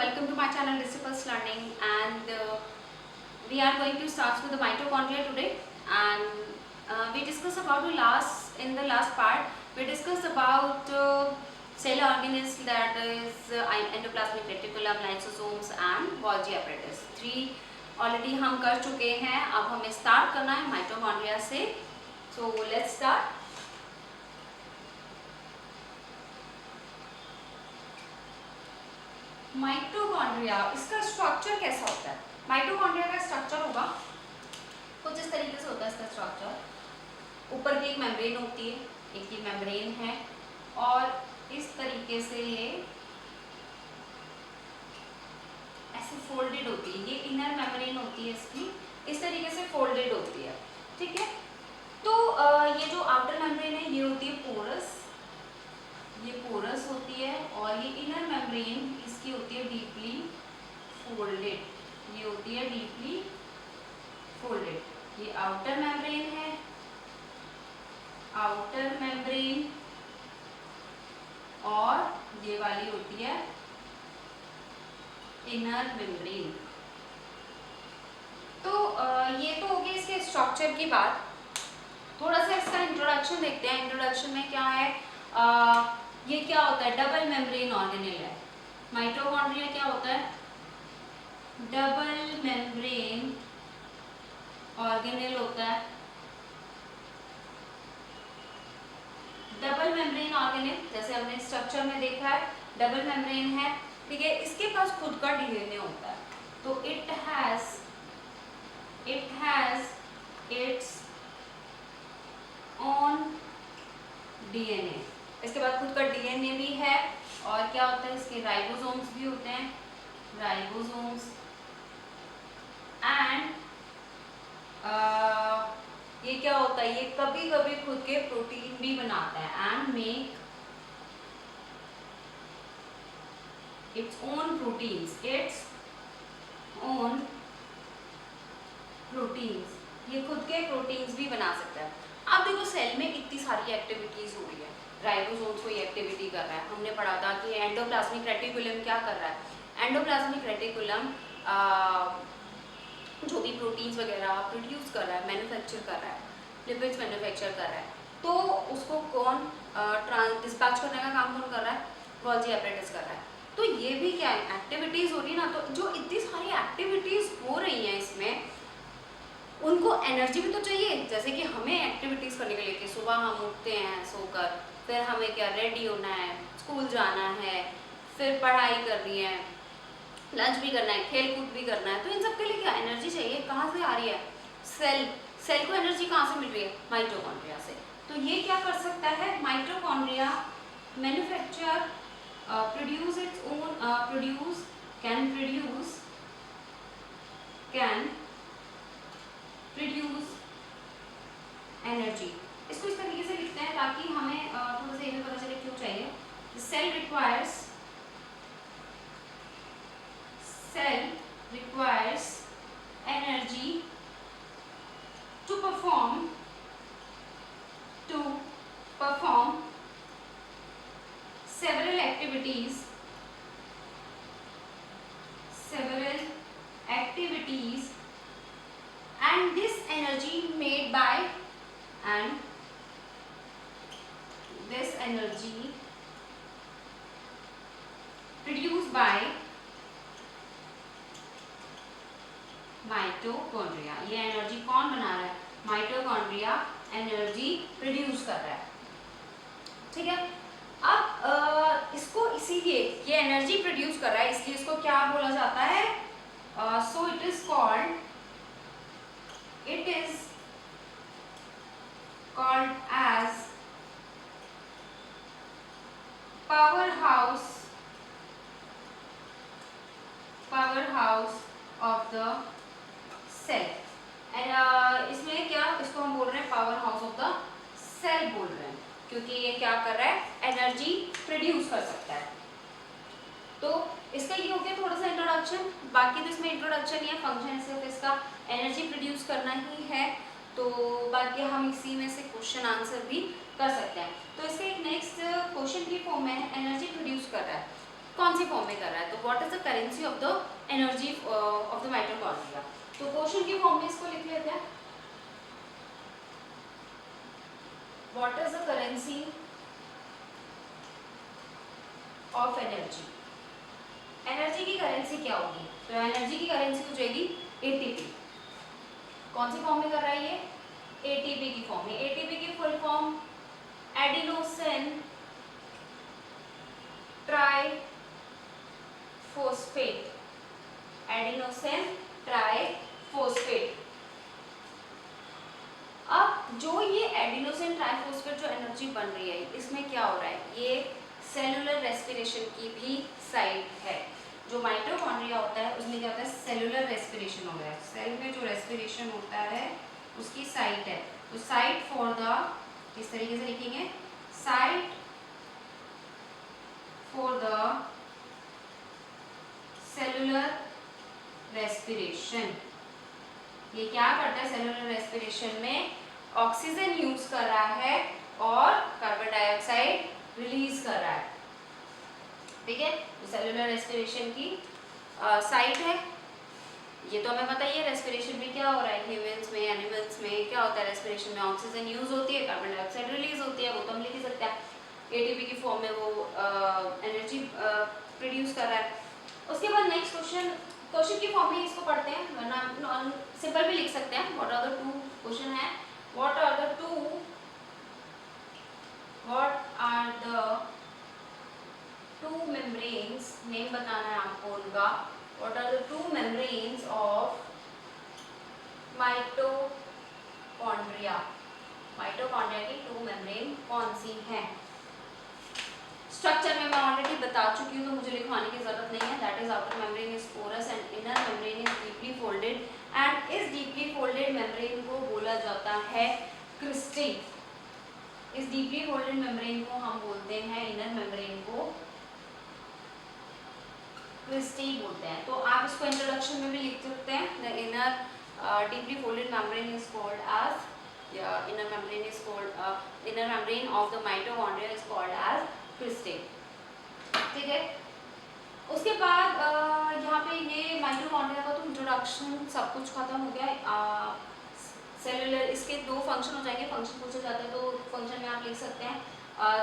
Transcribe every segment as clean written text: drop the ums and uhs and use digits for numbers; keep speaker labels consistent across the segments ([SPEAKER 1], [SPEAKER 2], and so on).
[SPEAKER 1] welcome to my channel Disciples Learning, and we are going to start with the mitochondria today. And we discussed about in the last part we discussed about cell organelles, that is endoplasmic reticulum, lysosomes and Golgi apparatus. 3 already हम कर चुके हैं. अब हमें start करना है mitochondria से. So let's start. Mitochondria, इसका स्ट्रक्चर कैसा होता है? माइटोकॉन्ड्रिया का स्ट्रक्चर होगा कुछ इस तरीके से होता है. इसका स्ट्रक्चर, ऊपर की एक मेम्ब्रेन होती है, एक ये मेम्ब्रेन है और इस तरीके से ये ऐसे फोल्डेड होती है. ये इनर मेम्ब्रेन होती है इसकी, इस तरीके से फोल्डेड होती है. ठीक है. तो ये जो आउटर मेम्ब्रेन है ये होती है पोरस, ये पोरस होती है, और ये इनर मेम्ब्रेन इसकी होती है डीपली फोल्डेड. ये होती है डीपली फोल्डेड. ये आउटर मेम्ब्रेन है, आउटर मेम्ब्रेन, और ये वाली होती है इनर मेम्ब्रेन. तो ये तो हो गई इसके स्ट्रक्चर की बात. थोड़ा सा इसका इंट्रोडक्शन देखते हैं. इंट्रोडक्शन में क्या है, ये क्या होता है? डबल मेम्ब्रेन ऑर्गेनेल है. माइटोकॉन्ड्रिया क्या होता है? डबल मेम्ब्रेन ऑर्गेनेल होता है. डबल मेम्ब्रेन ऑर्गेनेल जैसे हमने स्ट्रक्चर में देखा है, डबल मेम्ब्रेन है. ठीक है. इसके पास खुद का डीएनए होता है. तो it has its own DNA. इसके बाद खुद का डीएनए भी है. और क्या होता है? इसके राइबोसोम्स भी होते हैं, राइबोसोम्स. एंड ये क्या होता है? ये कभी कभी खुद के प्रोटीन भी बनाता है. And make its own proteins, its own proteins. ये खुद के प्रोटीन्स भी बना सकता है. अब देखो, सेल में इतनी सारी एक्टिविटीज हो रही है. राइबोसोम्स कोई एक्टिविटी कर रहा है. हमने पढ़ा था कि एंडोप्लाज्मिक रेटिकुलम क्या कर रहा है. एंडोप्लाज्मिक रेटिकुलम जो भी प्रोटीन्स वगैरह प्रोड्यूस कर रहा है, मैन्युफैक्चर कर रहा है, लिपिड्स मैन्युफैक्चर कर रहा है. तो उसको कौन डिस्पैच करने का काम कौन कर रहा है? गोल्जी एपरेटस कर रहा है. तो ये भी क्या है? एक्टिविटीज हो रही ना. तो जो इतनी सारी एक्टिविटीज हो रही हैं इसमें, उनको एनर्जी भी तो चाहिए. जैसे कि हमें एक्टिविटीज करने के लिए कि सुबह हम उठते हैं सोकर, फिर हमें क्या रेडी होना है, स्कूल जाना है, फिर पढ़ाई करनी है, लंच भी करना है, खेल कूद भी करना है. तो इन सब के लिए क्या एनर्जी चाहिए? कहाँ से आ रही है? सेल को एनर्जी कहाँ से मिल रही है? माइटोकॉन्ड्रिया से. तो ये क्या कर सकता है? Mitochondria manufacture produce its own can produce energy. इसको इस तरीके से लिखते हैं ताकि हमें थोड़ा सा ये भी पता चले क्यों चाहिए. Cell requires energy to perform several activities and this energy produced by mitochondria. ये एनर्जी कौन बना रहा है? माइटोकॉन्ड्रिया एनर्जी प्रोड्यूस कर रहा है. ठीक है. अब इसको इसीलिए ये एनर्जी प्रोड्यूस कर रहा है, इसलिए इसको क्या बोला जाता है? So it is called as power house of the cell. इसमें क्या, इसको हम बोल रहे हैं power house of the cell बोल रहे हैं, क्योंकि ये क्या कर रहा है? एनर्जी प्रोड्यूस कर सकता है. तो इसका ये हो गया थोड़ा सा इंट्रोडक्शन. बाकी तो इसमें इंट्रोडक्शन ही है, फंक्शन सिर्फ इसका एनर्जी प्रोड्यूस करना ही है. तो बाकी हम इसी में से क्वेश्चन आंसर भी कर सकते हैं. तो इसका एक नेक्स्ट क्वेश्चन की फॉर्म में एनर्जी प्रोड्यूस कर रहा है. कौन सी फॉर्म में कर रहा है, तो what is the currency of the energy of the mitochondria. तो क्वेश्चन की फॉर्म में इसको लिख लेते हैं, what is the currency of energy. Energy की करेंसी क्या होगी, तो एनर्जी की करेंसी हो जाएगी एटीपी। कौन सी फॉर्म में कर रहा है ये, एटीपी की फॉर्म में। एटीपी की full form adenosine triphosphate, adenosine triphosphate. अब जो ये एडिनोसिन ट्राइफॉस्फेट जो एनर्जी बन रही है, इसमें क्या हो रहा है, ये सेलुलर रेस्पिरेशन की भी साइट है। जो माइटोकॉन्ड्रिया होता है उसमें क्या होता है, सेलुलर रेस्पिरेशन हो रहा है, सेल में जो रेस्पिरेशन होता है उसकी साइट है। तो साइट फॉर द, इस तरीके से लिखेंगे, site for the cellular respiration. ये क्या करता है, सेलुलर रेस्पिरेशन में ऑक्सीजन यूज कर रहा है और कार्बन डाइऑक्साइड रिलीज कर रहा है, ठीक है। तो सेलुलर रेस्पिरेशन की साइट है, ये तो हमें पता ही है। रेस्पिरेशन में क्या हो रहा है, ह्यूमंस में, एनिमल्स में क्या होता है, रेस्पिरेशन में ऑक्सीजन यूज होती है, कार्बन डाइऑक्साइड रिलीज होती है, वो तो हम लिख ही सकते हैं। एटीपी की फॉर्म में वो एनर्जी प्रोड्यूस कर रहा है। उसके बाद नेक्स्ट क्वेश्चन की फॉर्म में इसको पढ़ते हैं, वरना सिंपल भी लिख सकते हैं। What are the two, question है what are the two membranes, name बताना है आपको उनका। What are the two membranes of mitochondria, mitochondria की टू मेम्ब्रेन कौन सी हैं। स्ट्रक्चर में मैं ऑलरेडी बता चुकी हूँ तो मुझे लिखवाने की जरूरत नहीं है। That is outer membrane is porous and inner membrane is deeply folded, and इस डीपली फोल्डेड मेम्ब्रेन को बोला जाता है क्रिस्टी। इस डीपली फोल्डेड मेम्ब्रेन को हम बोलते हैं, इनर मेम्ब्रेन को क्रिस्टी बोलते हैं। तो आप इसको इंट्रोडक्शन में भी लिख सकते हैं, the inner deeply folded membrane is called as, inner membrane is called inner membrane of the mitochondria is called as cristae, ठीक है। उसके बाद यहाँ पे ये माइटोकॉन्ड्रिया का तो इंट्रोडक्शन सब कुछ खत्म हो गया। सेलुलर, इसके दो फंक्शन हो जाएंगे, फंक्शन पूछा जाता है तो फंक्शन में आप लिख सकते हैं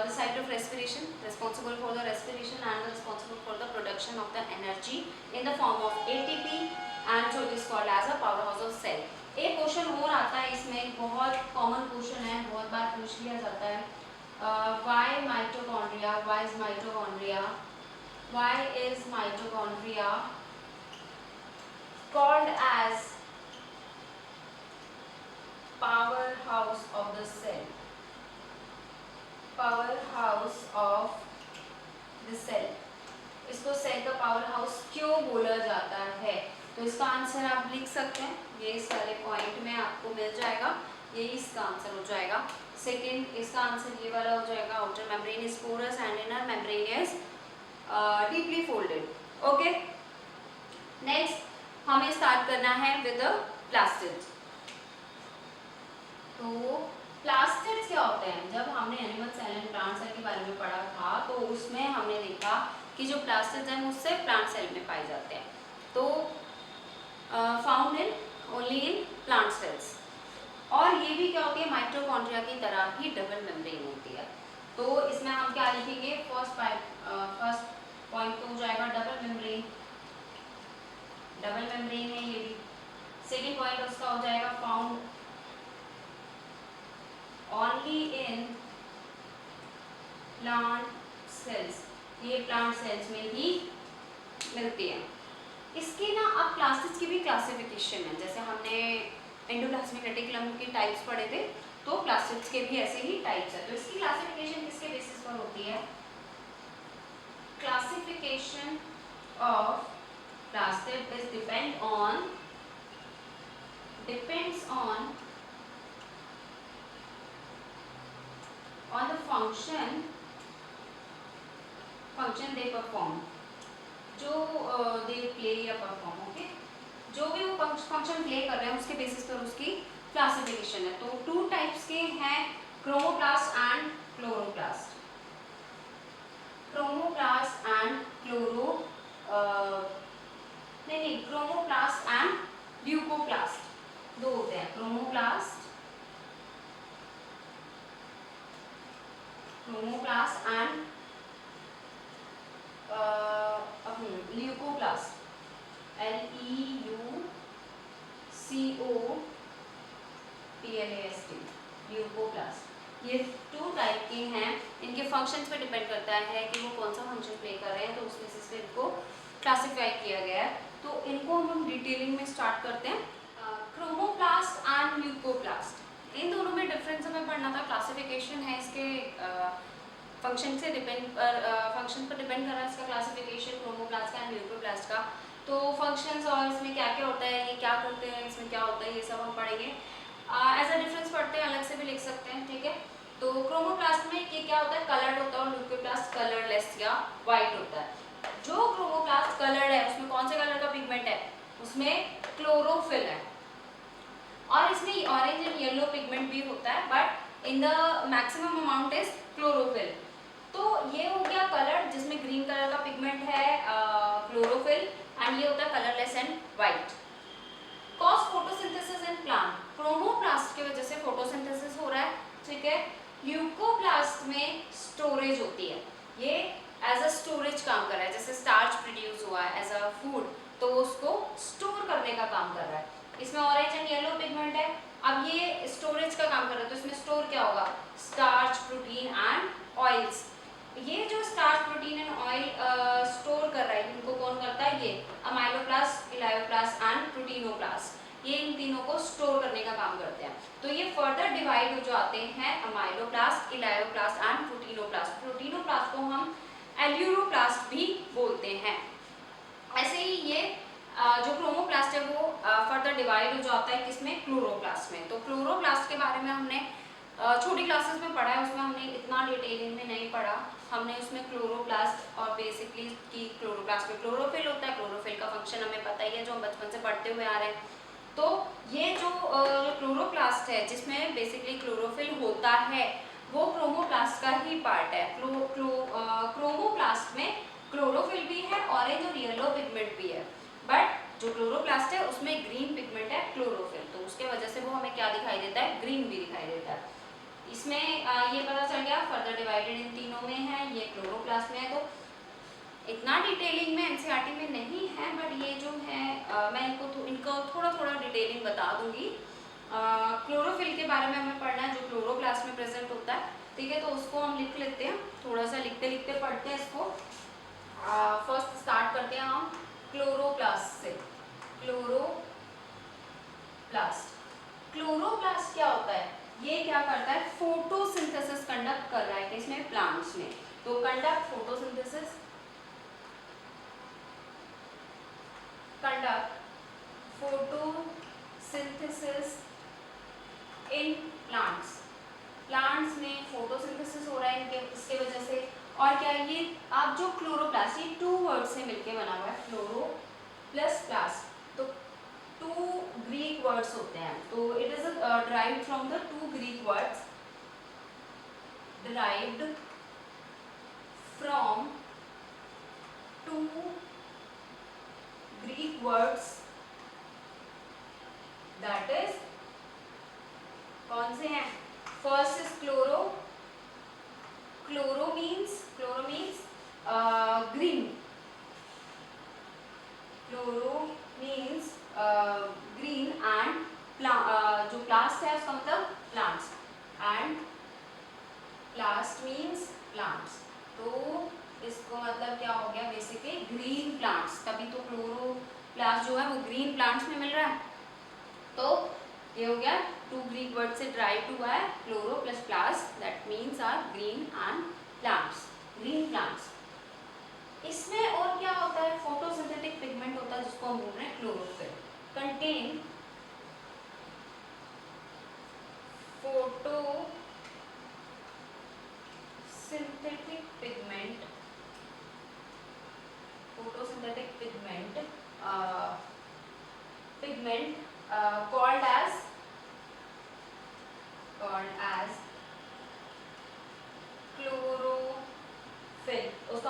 [SPEAKER 1] the site of respiration, responsible for the respiration and responsible for the production of the energy in the form of ATP, and so it is called as a power house of cell. एक question और आता है इसमें, बहुत common question है, बहुत बार पूछ लिया जाता है, why mitochondria, why is mitochondria called as powerhouse of the cell, powerhouse of the cell। इसको सेल का पावर हाउस क्यों बोला जाता है, तो इसका आंसर आप लिख सकते हैं, ये इस वाले पॉइंट में आपको मिल जाएगा, ये इसका आंसर हो जाएगा। सेकेंड, इसका आंसर ये वाला हो जाएगा, outer membrane is porous and inner membrane is deeply folded. Okay, next हमें स्टार्ट करना है विद प्लास्टिड्स। तो प्लास्टिड्स क्या होते हैं, जब हमने animal cell and plant cell के बारे में पढ़ा था तो उसमें हमने देखा कि जो प्लास्टिड्स हैं मुझसे प्लांट सेल में पाए जाते हैं, तो found in only in plant cells. और ये भी क्या होती है, माइटोकॉन्ड्रिया की तरह ही डबल मेम्ब्रेन होती है। तो इसमें हम क्या लिखेंगे, फर्स्ट पॉइंट तो हो जाएगा डबल मेम्ब्रेन, डबल मेम्ब्रेन है ये भी। सेकेंड पॉइंट उसका हो जाएगा found only in plant cells, ये प्लांट सेल्स में ही मिलती है। इसके ना अब प्लास्टिड्स की भी क्लासिफिकेशन है, जैसे हमने एंडोप्लाज्मिक रेटिकुलम के टाइप्स पढ़े थे, तो प्लास्टिड्स के भी ऐसे ही टाइप्स है। तो इसकी क्लासिफिकेशन किसके बेसिस पर होती है, classification of plastid is depends on the function they perform, जो they play या perform, ओके, जो भी वो फंक्शन प्ले कर रहे हैं उसके बेसिस पर उसकी क्लासिफिकेशन है। तो टू टाइप्स के हैं, chromoplast and chloroplast. Chromoplast and chloro नहीं, क्रोमोप्लास्ट एंड ल्यूकोप्लास्ट दो होते हैं, chromoplast and leucoplast, LEUCOPLAST, leucoplast. ये टू टाइप के हैं। इनके फंक्शंस पे डिपेंड करता है कि वो कौन सा फंक्शन प्ले कर रहे हैं, तो उस बेसिस पे इनको क्लासिफाई किया गया है। तो इनको हम डिटेलिंग में स्टार्ट करते हैं। क्रोमोप्लास्ट एंड ल्यूकोप्लास्ट, इन दोनों में डिफरेंस हमें पढ़ना था। क्लासिफिकेशन है इसके फंक्शन से डिपेंड फंक्शन पर डिपेंड कर रहा है इसका क्लासिफिकेशन, क्रोमोप्लास्ट का एंड ल्यूकोप्लास्ट का। तो फंक्शंस और इसमें क्या क्या होता है, ये क्या करते हैं, इसमें क्या होता है, ये सब हम पढ़ेंगे। एज अ डिफरेंस पढ़ते हैं, अलग से भी लिख सकते हैं, ठीक है। तो क्रोमोप्लास्ट में ये क्या होता है, कलर्ड होता है, और ल्यूकोप्लास्ट कलरलेस या वाइट होता है। जो क्रोमोप्लास्ट कलर्ड है उसमें कौन से कलर का पिगमेंट है, उसमें क्लोरोफिल है, और इसमें ऑरेंज एंड येलो पिगमेंट भी होता है, but in the maximum amount is chlorophyll. तो ये हो गया कलर, जिसमें ग्रीन कलर का पिगमेंट है क्लोरोफिल, एंड ये होता है colourless and white. Cause photosynthesis in plant, chromoplast की वजह से फोटोसिंथेसिस हो रहा है, ठीक है। ल्यूकोप्लास्ट में स्टोरेज होती है, ये एज अ स्टोरेज काम कर रहा है, जैसे स्टार्च प्रोड्यूस हुआ है एज अ फूड, तो उसको स्टोर करने का काम कर रहा है। इसमें ऑरेंज एंड येलो पिगमेंट है, अब ये स्टोरेज का काम कर रहा है, तो इसमें स्टोर क्या होगा, स्टार्च, प्रोटीन एंड ऑयल्स। ये जो starch, protein and oil store कर रहा है, इनको कौन करता है, ये अमाइलोप्लास्ट, इलायोप्लास्ट एंड प्रोटीनोप्लास्ट, ये इन तीनों को स्टोर करने का काम करते हैं। तो ये फर्दर डिवाइड हो जाते हैं अमाइलोप्लास्ट, इलायोप्लास्ट एंड प्रोटीनोप्लास्ट। प्रोटीनोप्लास्ट को हम एल्यूरोप्लास्ट भी बोलते हैं। ऐसे ही ये जो क्रोमोप्लास्ट है वो फर्दर डिवाइड हो जाता है किसमें, क्लोरोप्लास्ट में। तो क्लोरोप्लास्ट के बारे में हमने छोटी क्लासेस में पढ़ा है, उसमें हमने इतना डिटेलिंग में नहीं पढ़ा। हमने उसमें क्लोरोप्लास्ट और बेसिकली कि क्लोरोप्लास्ट में क्लोरोफिल होता है, क्लोरोफिल का फंक्शन हमें पता ही है, जो हम बचपन से पढ़ते हुए आ रहे हैं। तो ये जो क्लोरोप्लास्ट है, जिसमें बेसिकली क्लोरोफिल होता है, वो क्रोमोप्लास्ट का ही पार्ट है। क्रोमोप्लास्ट में क्लोरोफिल भी है, ऑरेंज और येलो पिगमेंट भी है, बट जो क्लोरोप्लास्ट है उसमें ग्रीन पिगमेंट है क्लोरोफिल, तो उसके वजह से वो हमें क्या दिखाई देता है, ग्रीन भी दिखाई देता है। इसमें ये पता चल गया फर्दर डिवाइडेड इन तीनों में है, ये क्लोरोप्लास्ट में है। तो इतना डिटेलिंग में एनसीईआरटी में नहीं है, बट ये जो है मैं इनको थोड़ा थोड़ा डिटेलिंग बता दूंगी। क्लोरोफिल के बारे में हमें पढ़ना है, जो क्लोरोप्लास्ट में प्रेजेंट होता है, ठीक है। तो उसको हम लिख लेते हैं, थोड़ा सा लिखते लिखते पढ़ते हैं इसको। फर्स्ट स्टार्ट करते हैं हम क्लोरोप्लास्ट से। क्लोरोप्लास्ट क्या होता है, ये क्या करता है, फोटोसिंथेसिस कंडक्ट कर रहा है किसमें, प्लांट्स में। तो कंडक्ट फोटोसिंथेसिस, इन प्लांट्स में फोटोसिंथेसिस हो रहा है इनके, इसके वजह से। और क्या है ये, आप जो क्लोरोप्लास्ट, ये टू वर्ड से मिलके बना हुआ है, क्लोरो प्लस प्लास्ट, तो टू ग्रीक वर्ड्स होते हैं। तो it is derived from the two Greek words, derived from two Greek words, that is कौन से हैं, first is chloro, chloro means green, chloro means green, and जो प्लास्ट है उसका मतलब प्लांट्स, एंड प्लास्ट मीन्स प्लांट्स। तो इसको मतलब क्या हो गया, बेसिकली ग्रीन प्लांट्स, तभी तो क्लोरो प्लास्ट जो है वो ग्रीन प्लांट्स में मिल रहा है। तो ये हो गया, टू ग्रीक वर्ड से ड्राइव हुआ है, chloro plus plast, that means are green and plants, green plants. इसमें और क्या होता है, फोटोसिंथेटिक पिगमेंट होता है, जिसको हम बोल रहे हैं chlorophyll, contain photosynthetic pigment called as chlorophyll, उसको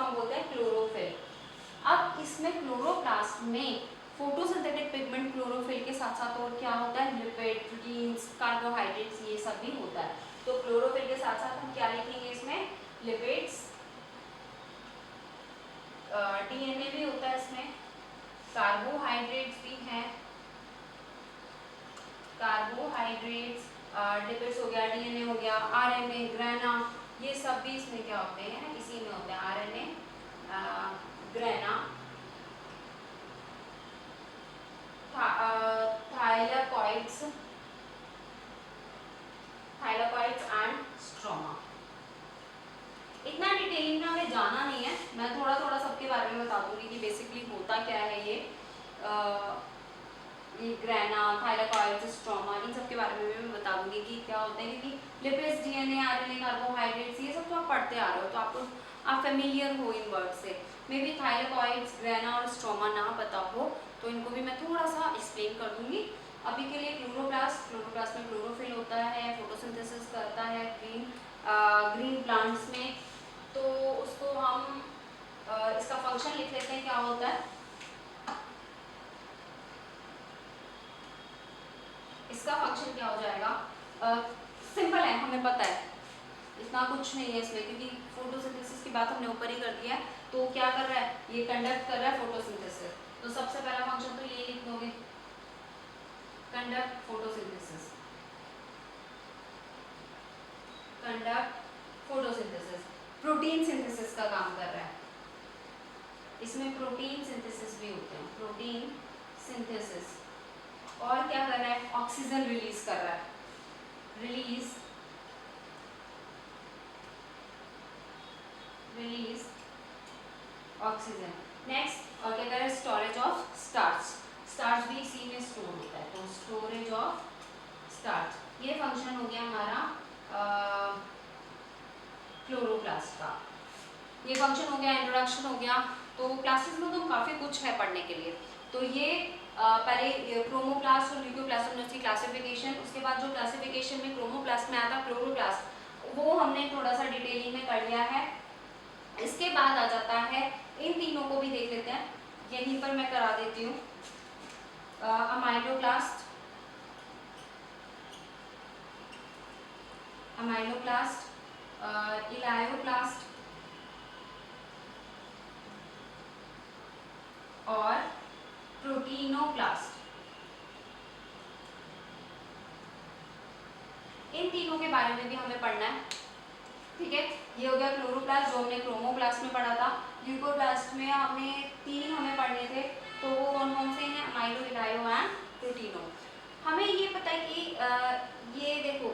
[SPEAKER 1] इसमें क्लोरोप्लास्ट में फोटोसिंथेटिक पिगमेंट क्लोरोफिल के साथ साथ और क्या होता है, लिपिड, प्रोटीन्स, कार्बोहाइड्रेट्स, ये सब भी होता है। तो क्लोरोफिल के साथ साथ हम क्या लिखेंगे इसमें, लिपिड्स, डीएनए भी होता है इसमें, कार्बोहाइड्रेट्स भी हैं, कार्बोहाइड्रेट्स, लिपिड्स हो गया, डीएनए हो गया, आरएनए, ग्रेना, ये सब भी इसमें क्या होते हैं, इसी में होते हैं, RNA, grana, thylakoids and stroma. इतना डिटेलिंग में हमें जाना नहीं है, मैं थोड़ा थोड़ा सबके बारे में बता दूंगी कि बेसिकली होता क्या है ये ग्रेना, थाइलाकॉइड्स, स्ट्रोमा, इन सब के बारे में मैं बता दूंगी कि क्या होता है, क्योंकि लिपिड्स, डीएनए, आरएनए, कार्बोहाइड्रेट्स, ये सब तो आप पढ़ते आ रहे हो, तो आप फेमिलियर हो इन वर्ड से। मे बी थाइलाकॉइड्स, ग्रेना और स्ट्रोमा ना पता हो तो इनको भी मैं थोड़ा सा एक्सप्लेन कर दूंगी। अभी के लिए क्लोरोप्लास्ट में क्लोरोफिल होता है, फोटोसिंथेसिस करता है ग्रीन प्लांट्स में, तो उसको हम इसका फंक्शन लिख लेते हैं, क्या होता है इसका फंक्शन, क्या हो जाएगा, सिंपल है, हमें पता है, इतना कुछ नहीं है इसमें, क्योंकि फोटोसिंथेसिस की बात हमने ऊपर ही कर दिया है। तो क्या कर रहा है, ये कंडक्ट कर रहा है फोटोसिंथेसिस, तो सबसे पहला फंक्शन तो ये लिख दोगे, conduct photosynthesis, conduct photosynthesis. Protein synthesis का काम कर रहा है, इसमें प्रोटीन सिंथेसिस भी होते हैं, प्रोटीन सिंथेसिस। और क्या कर रहा है, ऑक्सीजन रिलीज कर रहा है, रिलीज ऑक्सीजन। नेक्स्ट, और क्या कर रहा है, स्टोरेज ऑफ स्टार्च भी इसी में स्टोर होता है, तो स्टोरेज ऑफ स्टार्च। ये फंक्शन हो गया हमारा क्लोरोप्लास्ट का, ये फंक्शन हो गया, इंट्रोडक्शन हो गया। तो क्लासेस में तो काफ़ी कुछ है पढ़ने के लिए। तो ये पहले क्रोमोप्लास्ट और ल्यूकोप्लास्ट में उसकी क्लासिफिकेशन, उसके बाद जो क्लासिफिकेशन में क्रोमोप्लास्ट में आता क्लोरोप्लास्ट, वो हमने थोड़ा सा डिटेलिंग में कर लिया है। इसके बाद आ जाता है, इन तीनों को भी देख लेते हैं, यहीं पर मैं करा देती हूँ, अमाइलोप्लास्ट, इलायोप्लास्ट और प्रोटीनोप्लास्ट। इन तीनों के बारे में भी हमें पढ़ना है, ठीक है। ये हो गया क्लोरोप्लास्ट, जो हमने क्रोमोप्लास्ट में पढ़ा था। ल्यूकोप्लास्ट में हमें पढ़ने थे, तो वो कौन कौन से हैं, अमाइलो, इलायो एंड प्रोटीनो। हमें ये पता है कि ये देखो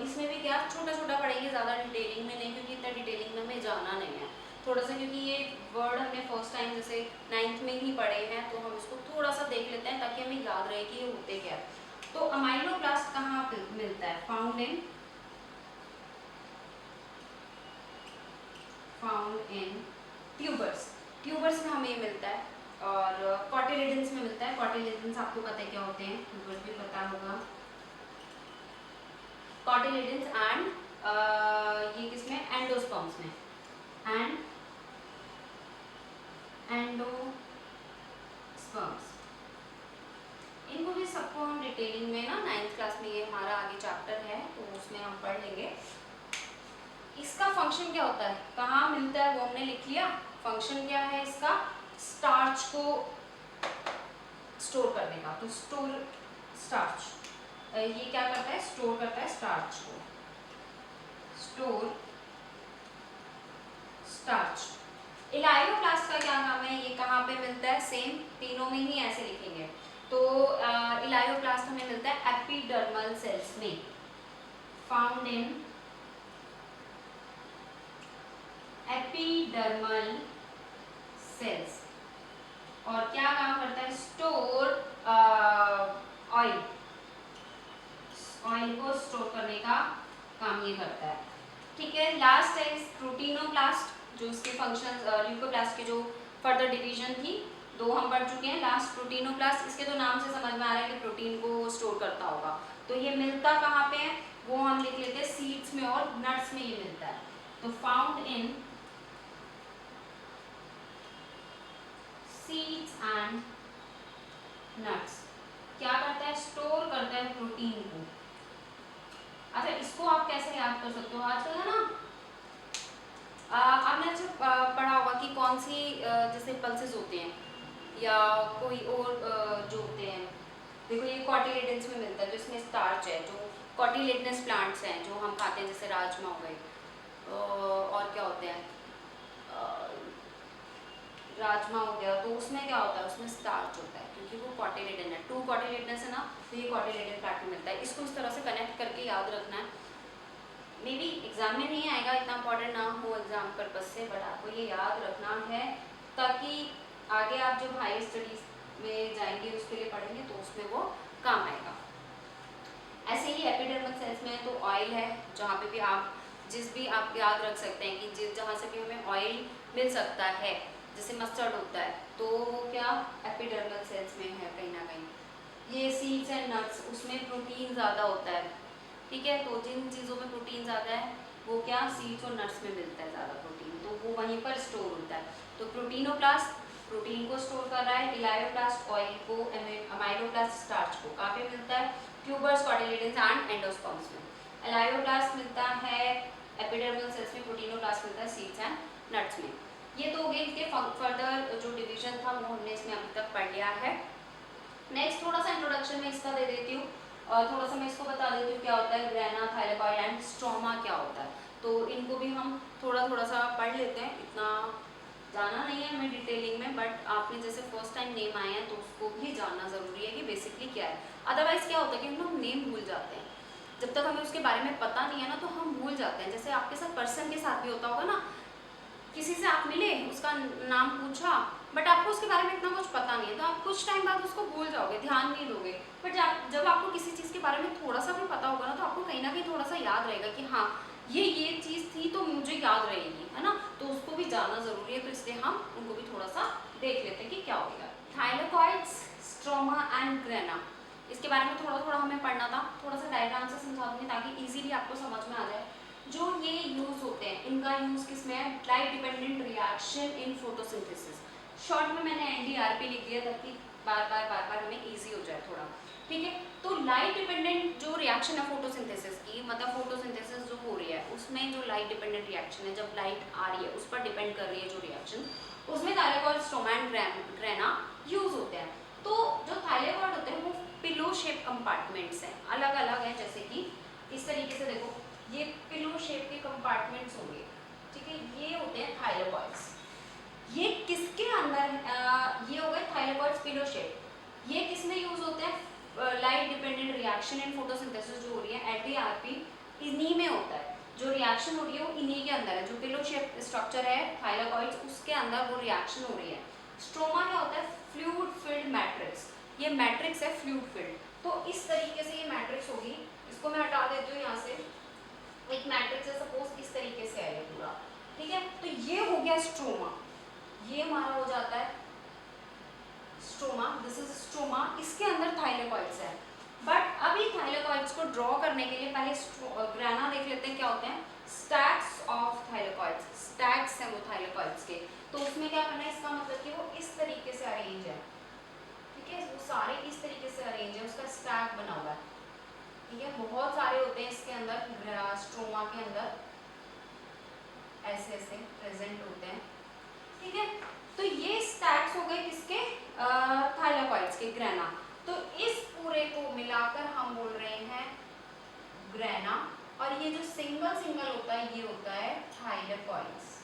[SPEAKER 1] इसमें भी क्या छोटा छोटा पढ़ेंगे, ज़्यादा डिटेलिंग में नहीं, क्योंकि इतना डिटेलिंग में हमें जाना नहीं है थोड़ा सा, क्योंकि ये वर्ड हमने फर्स्ट टाइम जैसे 9th में ही पढ़े हैं, तो हम इसको थोड़ा सा देख लेते हैं ताकि हमें याद रहे कि ये होते क्या है। तो अमाइलोप्लास्ट कहाँ मिलता है, फाउंड इन ट्यूबर्स में हमें मिलता है, और कॉटिलिडन्स में मिलता है। कॉटिलिडन्स आपको पता है क्या होते हैं, ट्यूबर्स भी पता होगा। कॉटिलिडन्स एंड ये किसमें, एंडोस्पर्म्स में, एंडोस्पर्म्स, इनको भी सबको हम डिटेलिंग में ना 9th क्लास में, ये हमारा आगे चैप्टर है तो उसमें हम पढ़ लेंगे। इसका फंक्शन क्या होता है, कहाँ मिलता है, वो हमने लिख लिया। फंक्शन क्या है इसका, स्टार्च को स्टोर करने का, तो स्टोर स्टार्च, ये क्या करता है, स्टोर करता है स्टार्च को, स्टोर स्टार्च। इलायोप्लास्ट का क्या काम है, ये कहाँ पे मिलता है, सेम तीनों में ही ऐसे लिखेंगे। तो इलायोप्लास्ट हमें मिलता है एपिडर्मल सेल्स में, फाउंड इन एपिडर्मल सेल्स। और क्या काम करता है, स्टोर ऑयल को स्टोर करने का काम ये करता है, ठीक है। लास्ट है प्रोटीनोप्लास्ट, जो इसके फंक्शंस, ल्यूकोप्लास्ट के जो फर्दर डिवीजन थी, 2 हम पढ़ चुके हैं। लास्ट प्रोटीनोप्लास्ट, इसके तो नाम से समझ में आ रहा है कि प्रोटीन को स्टोर करता होगा। तो ये मिलता कहाँ पे है, वो हम लिख लेते हैं सीड्स में और नट्स में ये मिलता है। तो found in seeds and nuts क्या करता है, स्टोर करता है प्रोटीन को। अच्छा इसको आप कैसे याद कर सकते हो, आजकल है ना आपने अच्छा पढ़ा होगा कि कौन सी जैसे पल्सेस होते हैं या कोई और जो होते हैं, देखो ये कॉटिलेडन्स में मिलता है, जो इसमें स्टार्च है, जो कॉटिलेडनस प्लांट्स हैं जो हम खाते हैं, जैसे राजमा हो गए, और क्या होते हैं, राजमा हो गया, तो उसमें क्या होता है, उसमें स्टार्च होता है क्योंकि वो कॉटिलेडन है, 2 कॉटिलेडनस है ना, तो ये कॉटिलेडन प्लांट में मिलता है। इसको इस तरह से कनेक्ट करके याद रखना है। मे बी एग्जाम में नहीं आएगा, इतना इंपॉर्टेंट ना हो एग्जाम पर्पज से, बट आपको ये याद रखना है ताकि आगे आप जब हायर स्टडीज में जाएंगे उसके लिए पढ़ेंगे तो उसमें वो काम आएगा। ऐसे ही एपिडर्मल सेल्स में तो ऑयल है, जहाँ पे भी आप जिस भी आप याद रख सकते हैं कि जिस जहाँ से भी हमें ऑयल मिल सकता है, जैसे मस्टर्ड होता है तो क्या एपिडर्मल सेल्स में है कहीं ना कहीं। ये सीड्स एंड नट्स, उसमें प्रोटीन ज़्यादा होता है, ठीक है, तो जिन चीज़ों में प्रोटीन ज़्यादा है वो क्या सीड्स और नट्स में मिलता है ज़्यादा प्रोटीन, तो वो वहीं पर स्टोर होता है। तो प्रोटीनोप्लास्ट प्रोटीन को स्टोर कर रहा है, इलायोप्लास्ट ऑयल को, अमाइलोप्लास्ट स्टार्च को। कहाँ पे मिलता है, ट्यूबर्स, कॉटिलेडन्स एंड एंडोस्पर्म्स में। इलायोप्लास्ट मिलता है एपिडर्मल सेल्स में, प्रोटीनोप्लास्ट मिलता है सीड्स एंड नट्स में। ये तो हो गए इनके फर्दर जो डिवीजन था वो हमने इसमें अभी तक पढ़ लिया है। नेक्स्ट थोड़ा सा इंट्रोडक्शन में इसका दे देती हूँ, थोड़ा सा मैं इसको बता देती हूँ क्या होता है ग्रेना, थाइलेकॉइड एंड स्ट्रोमा क्या होता है, तो इनको भी हम थोड़ा सा पढ़ लेते हैं, इतना जाना नहीं है हमें डिटेलिंग में, बट आपने जैसे फर्स्ट टाइम नेम आए हैं तो उसको भी जानना ज़रूरी है कि बेसिकली क्या है। अदरवाइज क्या होता है कि हम नेम भूल जाते हैं, जब तक हमें उसके बारे में पता नहीं है ना तो हम भूल जाते हैं। जैसे आपके साथ पर्सन के साथ भी होता होगा ना, किसी से आप मिले, उसका नाम पूछा, बट आपको उसके बारे में इतना कुछ पता नहीं है, तो आप कुछ टाइम बाद उसको भूल जाओगे, ध्यान नहीं दोगे। बट जब आपको किसी चीज़ के बारे में थोड़ा सा भी पता होगा ना तो आपको कहीं ना कहीं थोड़ा सा याद रहेगा कि हाँ ये चीज़ थी तो मुझे याद रहेगी, है ना, तो उसको भी जानना ज़रूरी है। तो इसलिए हम उनको भी थोड़ा सा देख लेते हैं कि क्या होगा। थाइलेकॉइड्स, स्ट्रोमा एंड ग्रेना, इसके बारे में थोड़ा हमें पढ़ना था, थोड़ा सा डायग्राम से समझा दूंगी ताकि इजीली आपको समझ में आ जाए। जो ये यूज होते हैं, इनका यूज किसमें है, light dependent reaction in photosynthesis. Short में मैंने एनडीआरपी लिख दिया ताकि बार बार हमें इजी हो जाए थोड़ा, ठीक है। तो लाइट डिपेंडेंट जो रिएक्शन है फोटोसिंथेसिस की, मतलब फोटोसिंथेसिस जो हो रही है उसमें जो लाइट डिपेंडेंट रिएक्शन है, जब लाइट आ रही है उस पर डिपेंड कर रही है जो रिएक्शन, उसमें thylakoid, stroma and grana use होते हैं। तो जो थाइलेकॉइड होते हैं वो पिलो शेप कंपार्टमेंट्स हैं, अलग अलग हैं, जैसे कि इस तरीके से देखो, ये पिलो शेप के कंपार्टमेंट्स होंगे, ठीक है, ये होते हैं थाइलेकॉइड्स। ये किसके अंदर ये हो गए थाइलेकॉइड्स पिलो शेप। ये किस में यूज होते हैं, light dependent reaction in photosynthesis जो हो रही है एलडीआरपी, इन्हीं में होता है। जो रिएक्शन हो रही है वो इन्हीं के अंदर है, जो पिलो शेप स्ट्रक्चर है थाइलेकॉइड्स उसके अंदर वो रिएक्शन हो रही है। स्ट्रोमा क्या होता है, फ्लूइड फिल्ड मैट्रिक्स, ये मैट्रिक्स है फ्लूइड फिल्ड। तो इस तरीके से ये मैट्रिक्स होगी, इसको मैं हटा देती हूँ यहाँ से, एक मैट्रिक्स है सपोज इस तरीके से है ये पूरा, ठीक है। तो ये हो गया स्ट्रोमा, ये हमारा हो जाता है स्ट्रोमा, दिस इज स्ट्रोमा, इसके अंदर थाइलेकॉइड्स है। बट अभी थाइलेकॉइड्स को ड्रॉ करने के लिए पहले ग्रेना देख लेते हैं क्या होते हैं, स्टैक्स ऑफ थाइलेकॉइड्स, स्टैक्स है वो थाइलेकॉइड्स के। तो उसमें क्या करना है, इसका मतलब कि वो इस तरीके से अरेंज है, ठीक है, वो सारे इस तरीके से अरेंज है, उसका स्टैक बना हुआ है, ठीक है। बहुत सारे होते हैं इसके अंदर, स्ट्रोमा के अंदर ऐसे ऐसे प्रेजेंट होते हैं, ठीक है। तो ये स्टैक्स हो गए किसके, थाइलेकॉइड्स के, ग्रेना। तो इस पूरे को मिलाकर हम बोल रहे हैं ग्रेना, और ये जो सिंगल होता है ये होता है थाइलेकॉइड्स।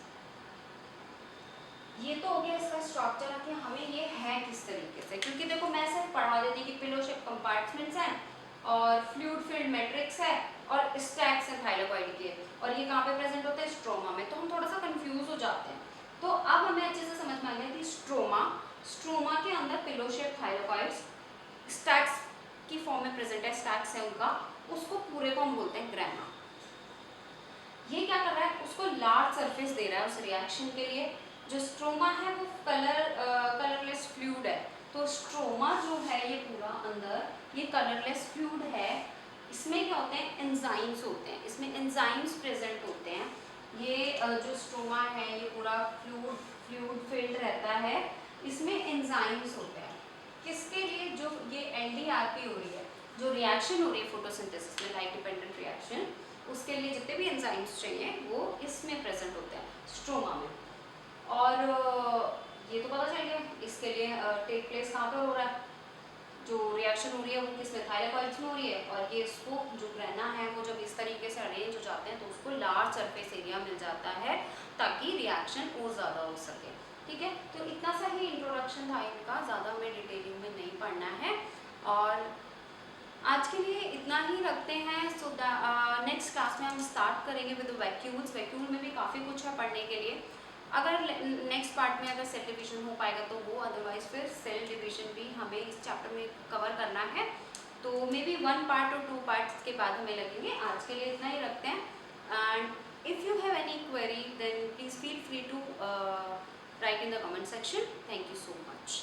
[SPEAKER 1] ये तो हो गया इसका स्ट्रक्चर कि हमें ये है किस तरीके से, क्योंकि देखो मैं सिर्फ पढ़ा देती कि पिलो शेप कंपार्टमेंट्स हैं और फ्लूइड फिल्ड मैट्रिक्स है और स्टैक्स है थाइलेकॉइड के, और ये कहाँ पे प्रेजेंट होते हैं, स्ट्रोमा में, तो हम थोड़ा सा कंफ्यूज हो जाते हैं। तो अब हमें अच्छे से समझ में आ गया कि स्ट्रोमा के अंदर पिलो शेप थाइलेकॉइड्स स्टैक्स की फॉर्म में प्रेजेंट है, स्टैक्स है उनका, उसको पूरे को हम बोलते हैं ग्रेना। ये क्या कर रहा है, उसको लार्ज सरफेस दे रहा है उस रिएक्शन के लिए। जो स्ट्रोमा है वो कलरलेस फ्लूइड है, तो स्ट्रोमा जो है ये पूरा अंदर ये कलरलेस फ्लूइड है। इसमें क्या होते हैं, एंजाइम्स होते हैं, इसमें एंजाइम्स प्रेजेंट होते हैं। ये जो स्ट्रोमा है ये पूरा फ्लूइड फिल्ड रहता है, इसमें एंजाइम्स होते हैं, किसके लिए, जो ये एनडीआरपी हो रही है, जो रिएक्शन हो रही है फोटोसिंथेसिस में, लाइट डिपेंडेंट रिएक्शन, उसके लिए जितने भी एंजाइम्स चाहिए वो इसमें प्रेजेंट होते हैं, स्ट्रोमा में। और ये तो पता चल गया इसके लिए टेक प्लेस कहाँ पर हो रहा है, जो रिएक्शन हो रही है वो किसमें, थायलाकॉइड्स में हो रही है, और ये इसको जो ग्रेना है वो जब इस तरीके से अरेंज हो जाते हैं तो उसको लार्ज सरफेस एरिया मिल जाता है ताकि रिएक्शन और ज़्यादा हो सके। ठीक है, तो इतना सा ही इंट्रोडक्शन था इनका, ज़्यादा हमें डिटेलिंग में नहीं पढ़ना है, और आज के लिए इतना ही रखते हैं। सो नेक्स्ट क्लास में हम स्टार्ट करेंगे विद वैक्यूल्स। वैक्यूल में भी काफ़ी कुछ है पढ़ने के लिए। अगर नेक्स्ट पार्ट में अगर सेल डिवीजन हो पाएगा तो वो, अदरवाइज फिर सेल डिवीजन भी हमें इस चैप्टर में कवर करना है, तो मे बी 1 पार्ट और 2 पार्ट्स के बाद हमें लगेंगे। आज के लिए इतना ही रखते हैं, and if you have any query then please feel free to write in the comment section. Thank you so much.